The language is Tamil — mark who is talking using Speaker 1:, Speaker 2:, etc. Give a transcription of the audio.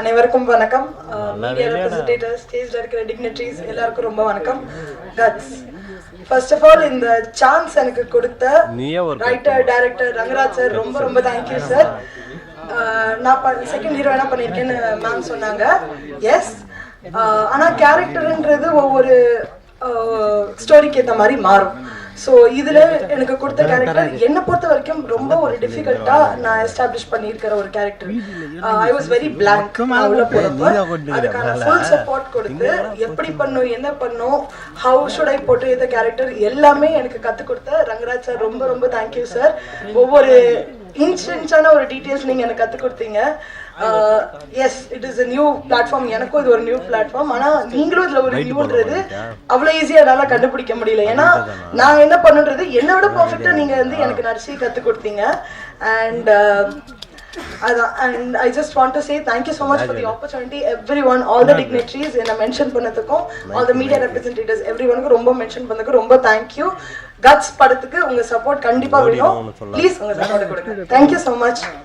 Speaker 1: அனைவருக்கும் வணக்கம். மீடியா ரெப்ரசன்டேட்டிவ்ஸ், ஸ்டேஜ்ல இருக்கிற டிக்னிட்டரிஸ் எல்லாருக்கும் ரொம்ப வணக்கம். கட்ஸ். ஃபர்ஸ்ட் ஆஃப் ஆல் இந்த சான்ஸ் எனக்கு கொடுத்த ரைட்டர் டைரக்டர் ரங்கராஜ் சார் ரொம்ப ரொம்ப தேங்க்யூ சார். நான் செகண்ட் ஹீரோயினா பண்ணியிருக்கேன்னு மேம் சொன்னாங்க. எஸ், ஆனால் கேரக்டர்ன்றது ஒவ்வொரு ஸ்டோரிக்கு ஏற்ற மாதிரி மாறும். ஸோ இதில் எனக்கு கொடுத்த கேரக்டர் என்னை பொறுத்த வரைக்கும் ரொம்ப ஒரு டிஃபிகல்ட்டாக நான் எஸ்டாப்ளிஷ் பண்ணியிருக்கிற ஒரு character. I was very blank உள்ள போகிறப்ப அதுக்கான ஃபுல் சப்போர்ட் கொடுத்து எப்படி பண்ணும், என்ன பண்ணும், ஹவு ஷுட் ஐ போட்டு இந்த கேரக்டர் எல்லாமே எனக்கு கற்றுக் கொடுத்த ரங்கராஜ் சார் ரொம்ப ரொம்ப தேங்க்யூ சார். ஒவ்வொரு இன்ஸ்டன்ஸான ஒரு டீட்டெயில்ஸ் நீங்கள் எனக்கு கற்றுக் கொடுத்தீங்க. Yes, it is a new platform. எனக்கும் இது ஒரு நியூ பிளாட்ஃபார்ம். ஆனால் நீங்களும் இதில் ஒரு நியூன்றது அவ்வளோ ஈஸியாக என்னால் கண்டுபிடிக்க முடியல. ஏன்னா நான் என்ன பண்ணுன்றது என்னை விட பர்ஃபெக்டாக நீங்கள் வந்து எனக்கு நடிச்சு கற்றுக் கொடுத்தீங்க. And and I just want to say thank you so much for the opportunity, everyone, all the dignitaries என்ன மென்ஷன் பண்ணதுக்கும், all the media representatives, everyone ரொம்ப மென்ஷன் பண்ணதுக்கு ரொம்ப thank you. கட்ஸ் படத்துக்கு உங்க சப்போர்ட் கண்டிப்பா வேணும். ப்ளீஸ் உங்க சப்போர்ட் கொடுங்க. thank you so much.